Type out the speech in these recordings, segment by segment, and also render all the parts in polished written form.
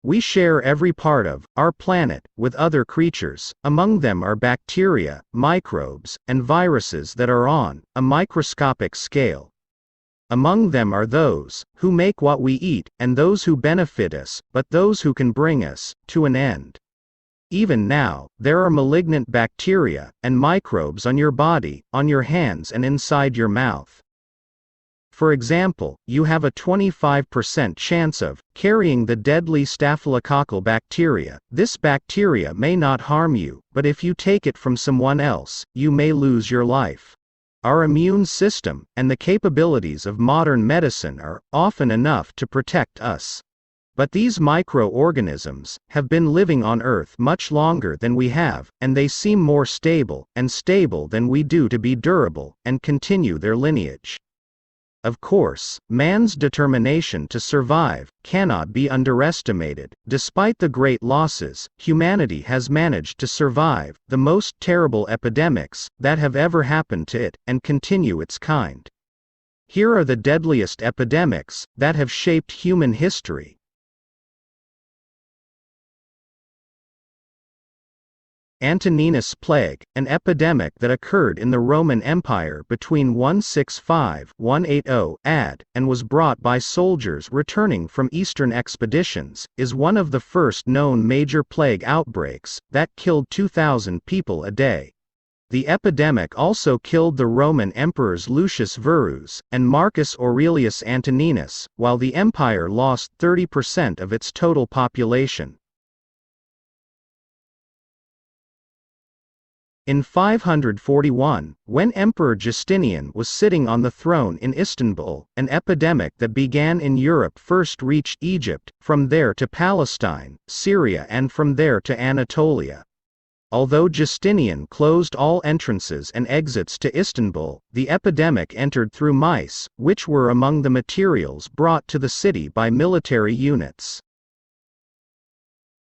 We share every part of our planet with other creatures. Among them are bacteria, microbes, and viruses that are on a microscopic scale. Among them are those who make what we eat and those who benefit us, but those who can bring us to an end. Even now, there are malignant bacteria and microbes on your body, on your hands, and inside your mouth. For example, you have a 25% chance of carrying the deadly staphylococcal bacteria. This bacteria may not harm you, but if you take it from someone else, you may lose your life. Our immune system and the capabilities of modern medicine are often enough to protect us. But these microorganisms have been living on Earth much longer than we have, and they seem more stable than we do to be durable and continue their lineage. Of course, man's determination to survive cannot be underestimated. Despite the great losses, humanity has managed to survive the most terrible epidemics that have ever happened to it, and continue its kind. Here are the deadliest epidemics that have shaped human history. Antoninus Plague, an epidemic that occurred in the Roman Empire between 165–180 AD, and was brought by soldiers returning from Eastern expeditions, is one of the first known major plague outbreaks that killed 2,000 people a day. The epidemic also killed the Roman emperors Lucius Verus and Marcus Aurelius Antoninus, while the empire lost 30% of its total population. In 541, when Emperor Justinian was sitting on the throne in Istanbul, an epidemic that began in Europe first reached Egypt, from there to Palestine, Syria, and from there to Anatolia. Although Justinian closed all entrances and exits to Istanbul, the epidemic entered through mice, which were among the materials brought to the city by military units.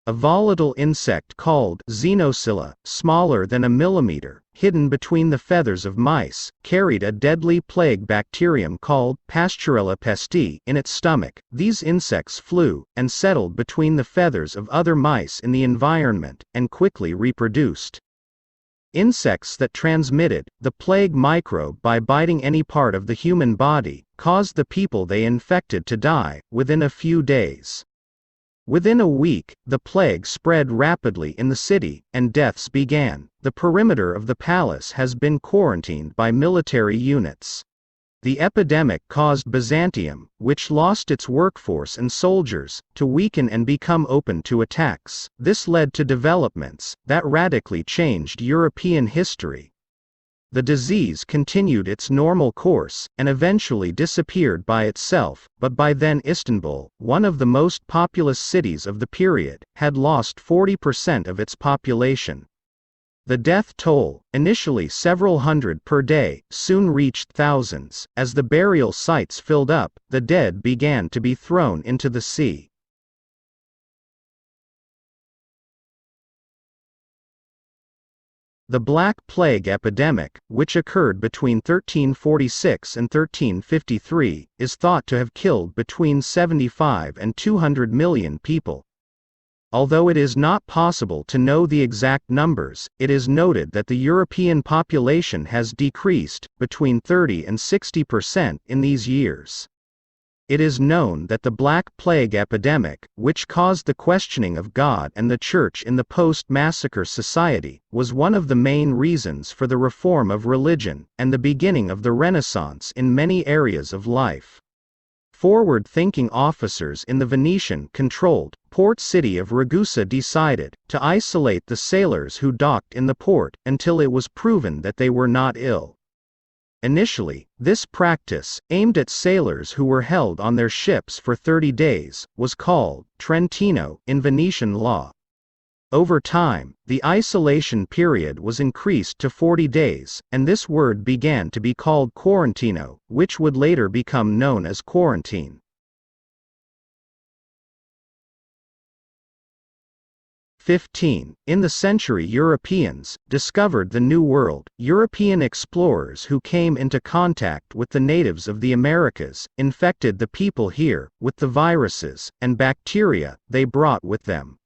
A volatile insect called Xenocilla, smaller than a millimeter, hidden between the feathers of mice, carried a deadly plague bacterium called Pasturella pestis in its stomach. These insects flew and settled between the feathers of other mice in the environment, and quickly reproduced. Insects that transmitted the plague microbe by biting any part of the human body caused the people they infected to die within a few days. Within a week, the plague spread rapidly in the city, and deaths began. The perimeter of the palace has been quarantined by military units. The epidemic caused Byzantium, which lost its workforce and soldiers, to weaken and become open to attacks. This led to developments that radically changed European history. The disease continued its normal course, and eventually disappeared by itself, but by then Istanbul, one of the most populous cities of the period, had lost 40% of its population. The death toll, initially several hundred per day, soon reached thousands. As the burial sites filled up, the dead began to be thrown into the sea. The Black Plague epidemic, which occurred between 1346 and 1353, is thought to have killed between 75 and 200 million people. Although it is not possible to know the exact numbers, it is noted that the European population has decreased between 30 and 60% in these years. It is known that the Black Plague epidemic, which caused the questioning of God and the Church in the post-massacre society, was one of the main reasons for the reform of religion, and the beginning of the Renaissance in many areas of life. Forward-thinking officers in the Venetian-controlled port city of Ragusa decided to isolate the sailors who docked in the port, until it was proven that they were not ill. Initially, this practice, aimed at sailors who were held on their ships for 30 days, was called Trentino in Venetian law. Over time, the isolation period was increased to 40 days, and this word began to be called quarantino, which would later become known as quarantine. 15. In the century Europeans discovered the New World. European explorers who came into contact with the natives of the Americas infected the people here with the viruses and bacteria they brought with them.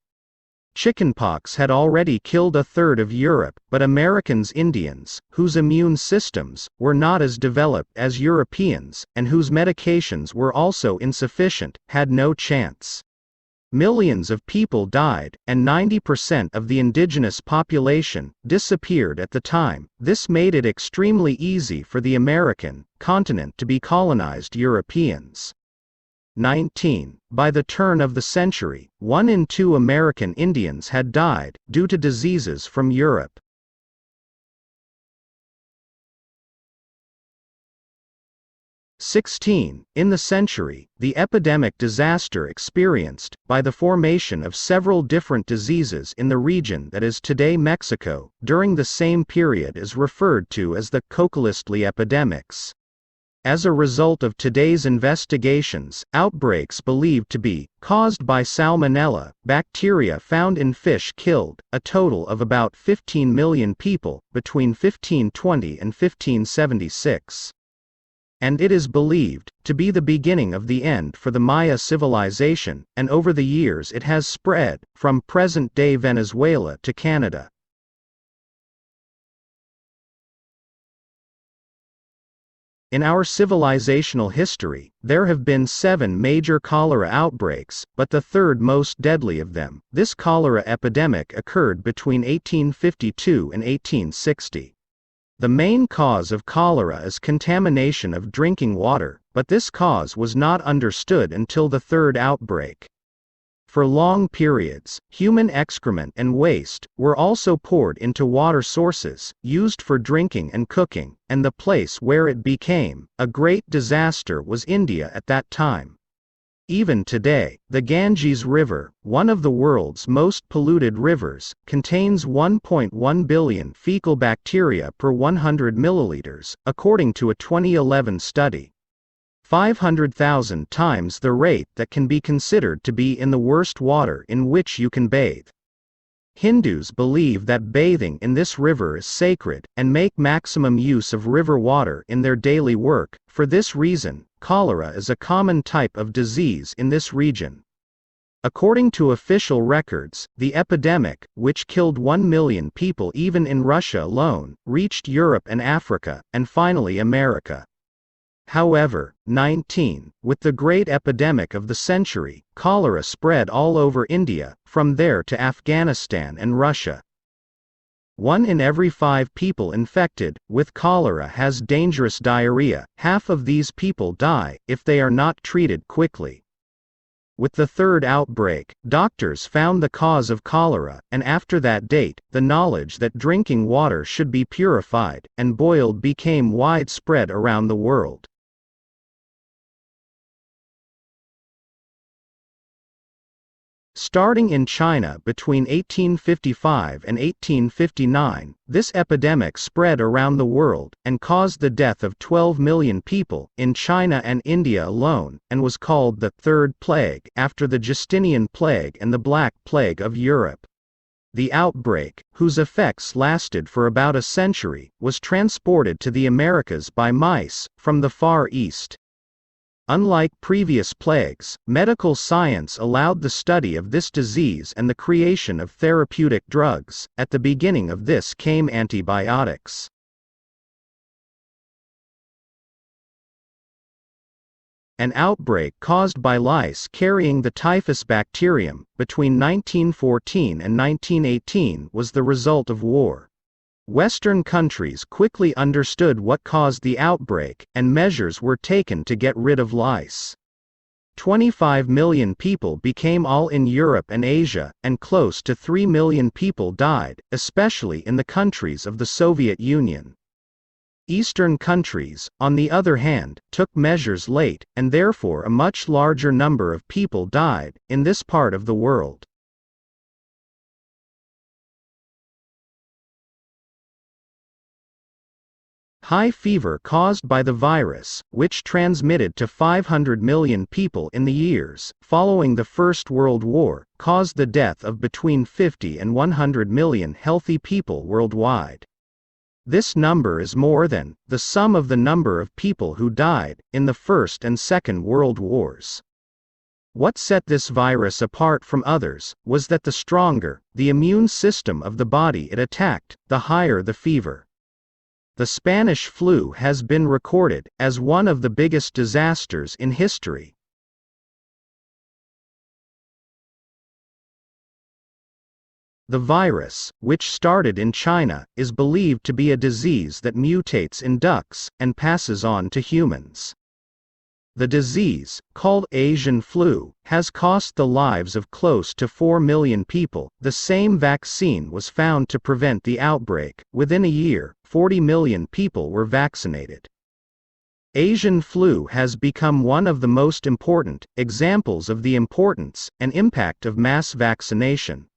Chickenpox had already killed a third of Europe, but Americans Indians, whose immune systems were not as developed as Europeans, and whose medications were also insufficient, had no chance. Millions of people died, and 90% of the indigenous population disappeared at the time. This made it extremely easy for the American continent to be colonized Europeans. 19. By the turn of the century, 1 in 2 American Indians had died due to diseases from Europe. 16. In the century, the epidemic disaster experienced by the formation of several different diseases in the region that is today Mexico during the same period is referred to as the Cocalistli epidemics. As a result of today's investigations, outbreaks believed to be caused by Salmonella bacteria found in fish killed a total of about 15 million people between 1520 and 1576. And it is believed to be the beginning of the end for the Maya civilization, and over the years it has spread from present-day Venezuela to Canada. In our civilizational history, there have been 7 major cholera outbreaks, but the third most deadly of them, this cholera epidemic occurred between 1852 and 1860. The main cause of cholera is contamination of drinking water, but this cause was not understood until the third outbreak. For long periods, human excrement and waste were also poured into water sources, used for drinking and cooking, and the place where it became a great disaster was India at that time. Even today, the Ganges River, one of the world's most polluted rivers, contains 1.1 billion fecal bacteria per 100 milliliters, according to a 2011 study. 500,000 times the rate that can be considered to be in the worst water in which you can bathe. Hindus believe that bathing in this river is sacred, and make maximum use of river water in their daily work. For this reason, cholera is a common type of disease in this region. According to official records, the epidemic, which killed 1 million people even in Russia alone, reached Europe and Africa, and finally America. However, 19. With the great epidemic of the century, cholera spread all over India, from there to Afghanistan and Russia. 1 in every 5 people infected with cholera has dangerous diarrhea. Half of these people die if they are not treated quickly. With the third outbreak, doctors found the cause of cholera, and after that date, the knowledge that drinking water should be purified and boiled became widespread around the world. Starting in China between 1855 and 1859, this epidemic spread around the world, and caused the death of 12 million people in China and India alone, and was called the Third Plague, after the Justinian Plague and the Black Plague of Europe. The outbreak, whose effects lasted for about a century, was transported to the Americas by mice from the Far East. Unlike previous plagues, medical science allowed the study of this disease and the creation of therapeutic drugs. At the beginning of this came antibiotics. An outbreak caused by lice carrying the typhus bacterium between 1914 and 1918 was the result of war. Western countries quickly understood what caused the outbreak, and measures were taken to get rid of lice. 25 million people became ill in Europe and Asia, and close to 3 million people died, especially in the countries of the Soviet Union. Eastern countries, on the other hand, took measures late, and therefore a much larger number of people died in this part of the world. High fever caused by the virus, which transmitted to 500 million people in the years following the First World War, caused the death of between 50 and 100 million healthy people worldwide. This number is more than the sum of the number of people who died in the First and Second World Wars. What set this virus apart from others was that the stronger the immune system of the body it attacked, the higher the fever. The Spanish flu has been recorded as one of the biggest disasters in history. The virus, which started in China, is believed to be a disease that mutates in ducks and passes on to humans. The disease, called Asian flu, has cost the lives of close to 4 million people. The same vaccine was found to prevent the outbreak. Within a year, 40 million people were vaccinated. Asian flu has become one of the most important examples of the importance and impact of mass vaccination.